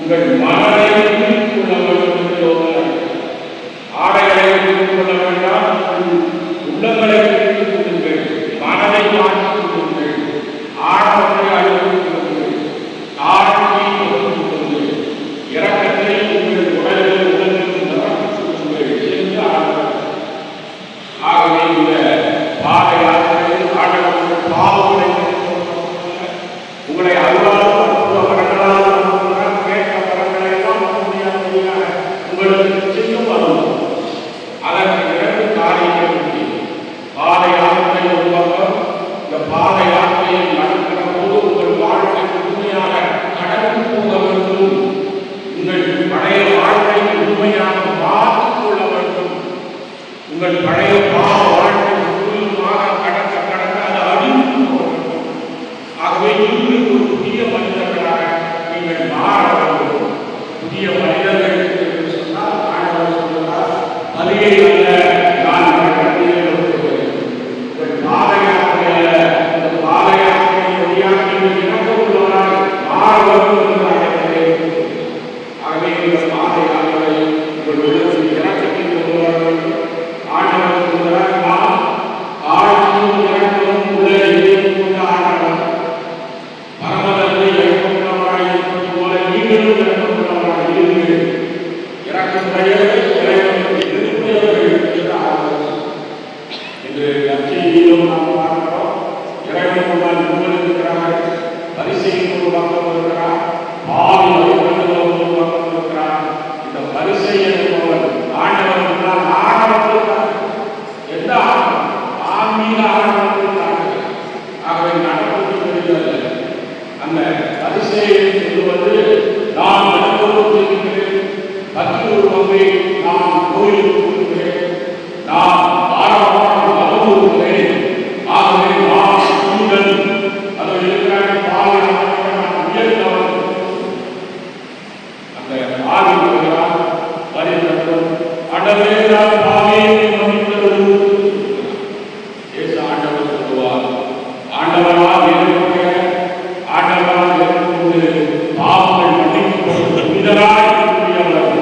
உங்கள் மனதை கொள்ள வேண்டும் என்று யோசனை. ஆடைகளை கொள்ள வேண்டாம், உள்ளங்களை கொள்ளுங்கள், மனதை மாற்றிக் கொள்ளுங்கள், ஆடவரை அழித்துக் கொள்ளுங்கள், தாழ்மையை கொள்ளுங்கள், இரக்கத்தை உங்கள் உடலில் உடலில் நிரப்பிக் கொள்ளுங்கள் என்று ஆடுகிறார். ஆகவே இந்த பாதையாளர்கள் ஆடவர்கள் பாவங்களை உங்களை அருளால் வரங்களால் கேட்ட வரங்களை எல்லாம் உங்களுக்கு செய்யும் வரும். அதற்கு இரண்டு காரியங்கள். பாதை யாத்திரை ஒரு பக்கம். இந்த பாதை யாத்திரையை நடக்கிற போது உங்கள் வாழ்க்கை முழுமையாக கடந்து போக வேண்டும். உங்கள் பழைய வாழ்க்கை முழுமையாக மாற்றிக் கொள்ள வேண்டும். உங்கள் பழைய பாவ வாழ்க்கை முழுமையாக கடக்க கடக்க அது அழிந்து போக வேண்டும். ஆகவே இன்று ஒரு புதிய மனிதர்களாக நீங்கள் மாற வேண்டும். புதிய மனிதர்கள் என்று சொன்னால் ஆண்டவர் சொல்கிறார், பலியை அல்ல நான் கட்டிலே வருகிறேன். உங்கள் பாதையாத்திரை அல்ல, இந்த பாதையாத்திரை வழியாக நீங்கள் இறக்க உள்ளவராக மாற வேண்டும் என்று அழைக்கிறேன். ஆகவே இந்த பாதையாத்திரை உங்கள் உள்ளத்தில் இறக்கத்தில் கொண்டு வர வேண்டும். ஆண்டவர் சொல்கிறார், நாம் ஆழ்ச்சியும் இறக்கவும் உள்ள இதையும் கொண்ட ஆண்டவர் பரமதத்தை இறக்கமுள்ளவராக இருப்பது போல நீங்களும் இறக்கமுள்ளவராக இருங்கள். இறக்கமுடையவர்கள் இறைவனுக்கு எதிர்ப்புடையவர்கள் என்று ஆண்டவர் என்று நற்செய்தியிலும் நாம் பார்க்கிறோம். இறைவன் முன்னால் முன்னிருக்கிறார்கள். பரிசையின் ஒரு பக்கம் இருக்கிறார், பாவி வழிபடுகிற ஒரு பக்கம் இருக்கிறார். இந்த பரிசை என்பவர் ஆண்டவர் முன்னால் ஆடவர்கள் எந்த ஆன்மீக ஆடவர்கள். ஆகவே நடப்பது தெரிகிறது. அந்த பரிசையை சொல்லுவது, நான் நண்பரும் செய்கிறேன், 10 பங்கை நான் கோயிலுக்கு கொடுக்கிறேன், நான் வாரம் மதம் கொடுக்கிறேன். ஆகவே நான் உங்கள் அதை இருக்கிறாங்க பாவை உயர்ந்தவர். அந்த ஆவி வருகிறார், வருகிறோம் அடவே நான் பாவையை மன்னித்தது. இயேசு ஆண்டவர் சொல்லுவார், ஆண்டவரால் ஏற்பட்ட ஆண்டவரால் ஏற்பட்டு பாவங்கள் மன்னிக்கப்படும் புனிதராய் இருக்கக்கூடியவர்.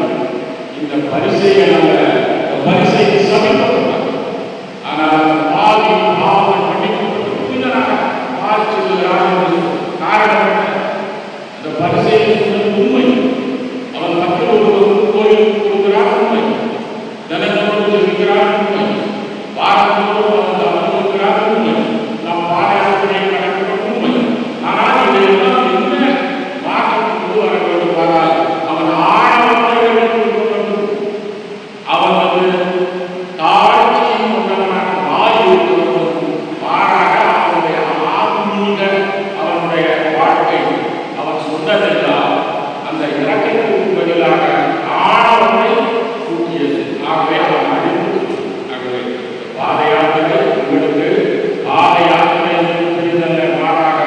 இந்த பரிசையை அல்ல, இந்த பரிசையை சமைக்கப்பட்டார். ஆனால் பாவி பாவங்கள் மன்னிக்கப்படும் புனிதராக மாறி சொல்லுகிறார். காரணம் இந்த பரிசையை சொன்னது உண்மை. அவன் மக்கள் ஒரு கோயிலுக்கு கொடுக்கிறார் உண்மை, தினத்தோடு சொல்கிறார் உண்மை, வாரத்தோடு அவன் கொடுக்கிறார் உண்மை, நம் பாதையாத்திரையை நடக்கிற உண்மை. ஆனால் இதையெல்லாம் என்ன மாற்றம் கொண்டு வர வேண்டும் ஆனால் அவன் ஆழமாக கொடுக்க வேண்டும். அவன் தாழ்ச்சியை கொண்டவனாக மாறி இருக்க வேண்டும். மாறாக அவனுடைய ஆன்மீக அவனுடைய வாழ்க்கை அவன் சொன்னதெல்லாம் அந்த இறக்கத்திற்கு பதிலாக ஆழத்தை கூட்டியது. ஆகவே அவன் அழிந்து. ஆகவே பாதையாத்திரை உங்களுக்கு பாதையாத்திரை என்று புரிதல்ல, மாறாக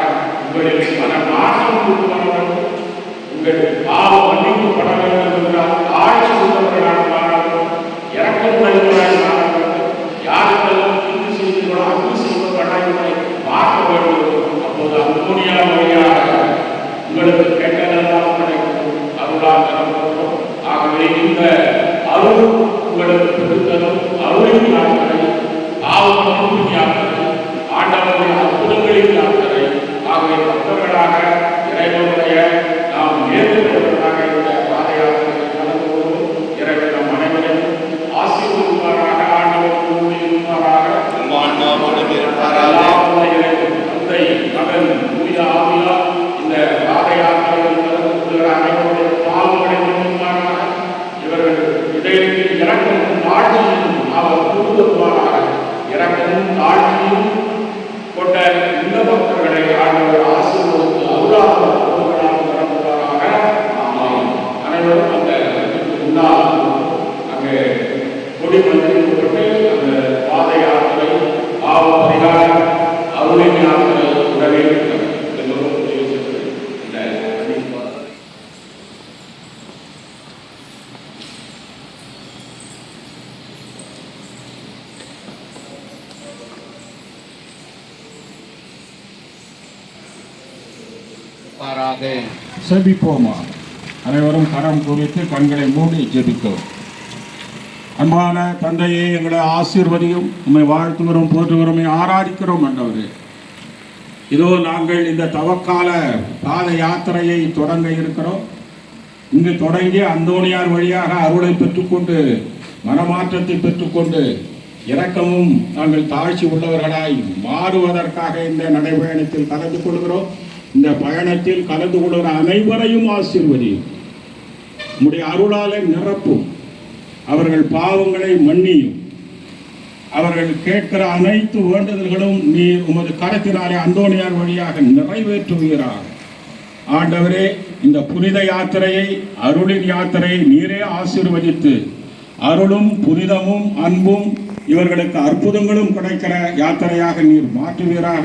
உங்களுக்கு மன மாற்றம் கொண்டு வர வேண்டும். உங்கள் பாவம் மன்னிக்கப்பட வேண்டும் என்றால் ஆட்சி உள்ளவர்களாக மாற வேண்டும், இறக்கம் உடையவர்களாக மாற வேண்டும். யாருக்கெல்லாம் தீங்கு செய்தீர்களோ அன்பு செய்வர்களாக மாற்ற வேண்டும். அப்போது அன்போனியா வழியாக உங்களுக்கு கெட்டதெல்லாம் கிடைக்கும், அருளால் தரப்படும். ஆகவே இந்த அருள் உங்களுக்கு கொடுத்ததும் அருளின் யாத்திரை, பாவம் யாத்திரை, ஆண்டவருடைய அற்புதங்களின் யாத்திரை. ஆகவே பக்தர்களாக இறைவனுடைய நாம் ஏற்படுவதற்காக இந்த பாத யாத்திரையை நடந்து கொள்வோம். இறைவன் நம் அனைவரையும் ஆசீர்வதிப்பாராக, ஆண்டவர் இருப்பாராக, தந்தை மகன் தூய ஆவியார் இந்த பாத யாத்திரையில் கலந்து கொள்கிற அனைவருடைய பாவங்களை மன்னிப்பாராக. இவர்கள் இதயத்தில் இறக்கமும் தாழ்ச்சியும் அவர் கூறுவாராக. இறக்கமும் தாழ்ச்சியும் கொண்ட இந்த பக்தர்களை ஆண்டவர் ஆசீர்வதித்து அருளாக நடத்துவாராக. ஆமாம். அனைவரும் அந்த முன்னால் அங்கே கொடி மந்திரிக்கப்பட்டு அந்த பாத யாத்திரை, பாவ பரிகாரம், அருளின் யாத்திரை உடனே எல்லோரும் செபிப்போமா. அனைவரும் கரம் குறித்து கண்களை மூடி ஜெபிக்கிறோம். அன்பான தந்தையே, எங்களை ஆசீர்வதியும். உம்மை வாழ்த்துகிறோம், போற்றுகிறோம், ஆராதிக்கிறோம். ஆண்டவரே, இதோ நாங்கள் இந்த தவக்கால பாத யாத்திரையை தொடங்க இருக்கிறோம். இங்கு தொடங்கி அந்தோணியார் வழியாக அருளை பெற்றுக்கொண்டு மனமாற்றத்தை பெற்றுக்கொண்டு இரக்கமும் நாங்கள் தாழ்ச்சி உள்ளவர்களாய் மாறுவதற்காக இந்த நடைபயணத்தில் கலந்து கொள்கிறோம். இந்த பயணத்தில் கலந்து கொள்கிற அனைவரையும் ஆசீர்வதியும். உம்முடைய அருளாலே நிரப்பும். அவர்கள் பாவங்களை மன்னியும். அவர்கள் கேட்கிற அனைத்து வேண்டுதல்களும் நீர் உமது கரத்தினாலே அந்தோணியார் வழியாக நிறைவேற்றுவீராக. ஆண்டவரே, இந்த புனித யாத்திரையை, அருளின் யாத்திரையை நீரே ஆசீர்வதித்து அருளும் புனிதமும் அன்பும் இவர்களுக்கு அற்புதங்களும் கிடைக்கிற யாத்திரையாக நீர் மாற்றுவீராக.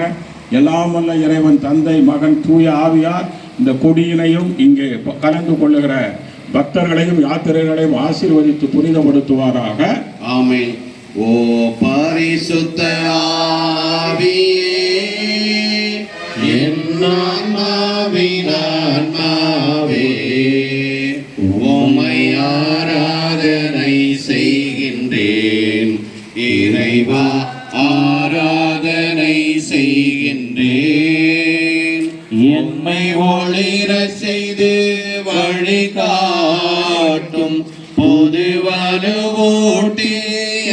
எல்லாம் வல்ல இறைவன் தந்தை, மகன், தூய ஆவியார் இந்த கொடியினையும் இங்கே கலந்து கொள்ளுகிற பக்தர்களையும் யாத்திரைகளையும் ஆசீர்வதித்து புனிதப்படுத்துவாராக. ஆமென். ஓ பரிசுத்த ஆவியே, என் ஆன்மாவின் ஆன்மாவே, உம்மை ஆராதனை செய்கின்றேன். இறைவா, ஆராதனை செய்கின்றேன். என்னை ஒளிர செய்து வழிகாட்டும் பொதுவனுவூட்டி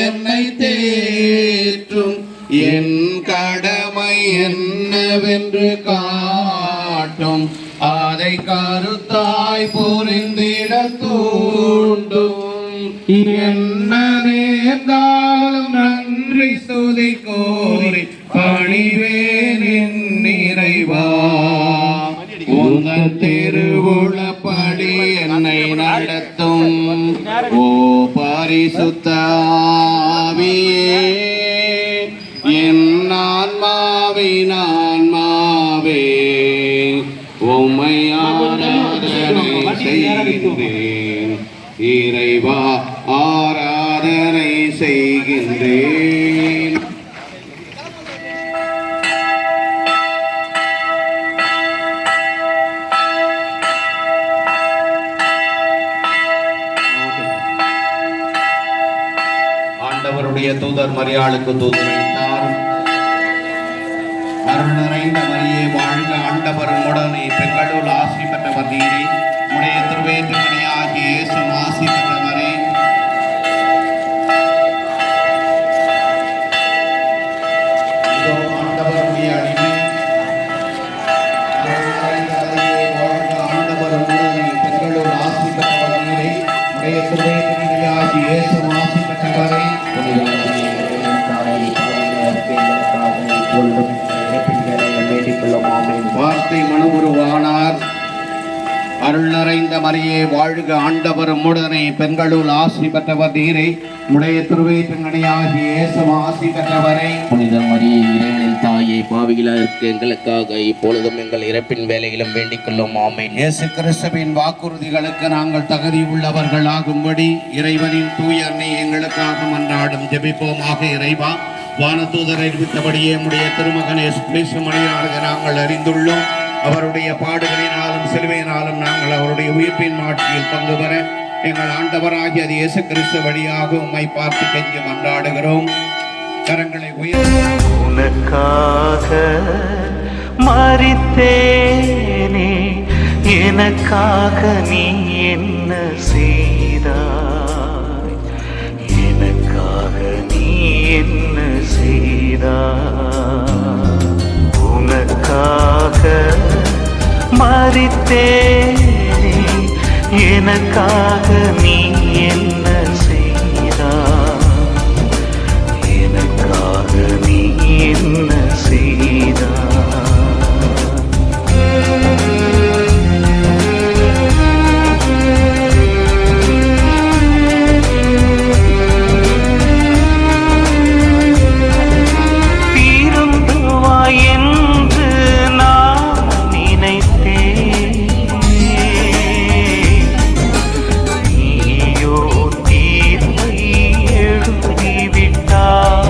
என்னை தேற்றும். என் கடமை என்னவென்று காட்டும். அதை கருத்தாய் புரிந்திட தூண்டும். என்ன நேர்ந்தாலும் நன்றி சுதி கோரி பணிவேன் என் இறைவா. உங்கள் திருவுளப்படி என்னை நடத்தும். ஓ பரிசுத்த ஆவியே, என் ஆன்மாவின் ஆன்மாவே, உம்மை ஆராதனை செய்கின்றேன். இறைவா, ஆராதனை செய்கின்றேன். ஆண்டவருடைய தூதர் மரியாளுக்கு தூதரைத்தார். அருள் நிறைந்த மரியே வாழ்க, ஆண்டவர் உடனே, பெண்களுள் ஆசி பெற்றவர் நீரே. உடைய திருவேற்றுமணியாகிய இயேசு ஆசி பெற்றவரே. இதோ ஆண்டவருடைய அடிமை. அருள் நிறைந்த மரியே வாழ்க, ஆண்டவர் உடனே, பெண்களுள் ஆசி பெற்றவர் நீரே. உடைய திருவேற்றுமணியாகிய இயேசு ஆசி பெற்றவரே. வார்த்தை மனுவுருவானார். அருள் நிறைந்த மரியே வாழ்க, ஆண்டவர் உம்முடனே, பெண்களுள் ஆசி பெற்றவர் நீரே. உடைய திருவயிற்றின்கனியாகிய இயேசு ஆசி பெற்றவரே. புனித மரியே, இறைவனின் தாயே, பாவிகளாக இருக்க எங்களுக்காக இப்பொழுதும் எங்கள் இறப்பின் வேலையிலும் வேண்டிக் கொள்ளும். ஆமென். இயேசு கிறிஸ்துவின் வாக்குறுதிகளுக்கு நாங்கள் தகுதி உள்ளவர்கள் ஆகும்படி இறைவனின் தூய அன்னை எங்களுக்காக மன்றாடும். ஜெபிப்போமாக. இறைவா, வானதூதர் அறிவித்தபடியே உம்முடைய திருமகன் இயேசு கிறிஸ்து மரியாதை நாங்கள் அறிந்துள்ளோம். அவருடைய பாடுகளினாலும் சிலுவையினாலும் நாங்கள் அவருடைய உயிர்ப்பின் மாட்சியில் பங்கு பெற எங்கள் ஆண்டவராகிய அது இயேசு கிறிஸ்து வழியாக உம்மை பார்த்து கெஞ்சி மன்றாடுகிறோம். கரங்களை உயர்த்தி உனக்காக மரித்தேனே, எனக்காக நீ என்ன செய்தாய்? எனக்காக நீ என்ன செய்தாய்? உனக்காக மரித்தேனே, எனக்காக நீ என்ன செய்தாய்? எனக்காக நீ என்ன செய்தாய்? தீருந்துவாய் என்று நான் நினைத்தேன். நீயோ தீர்ப்பை எழுதிவிட்டாய்.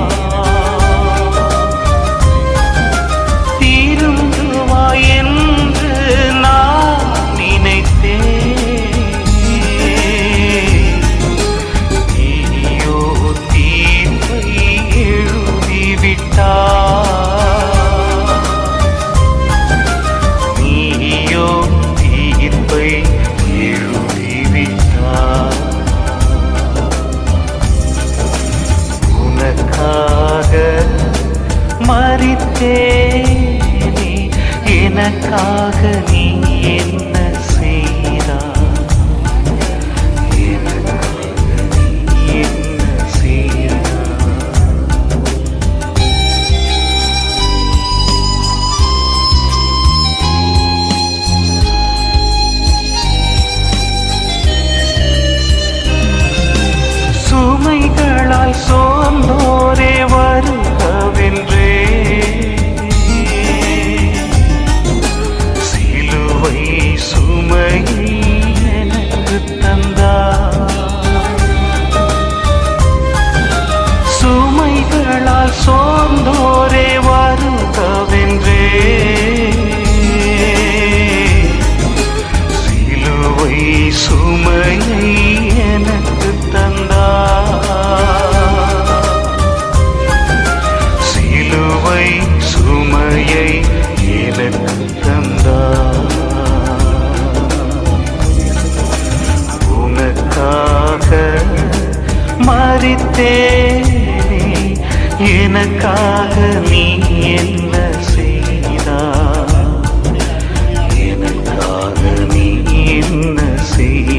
செய்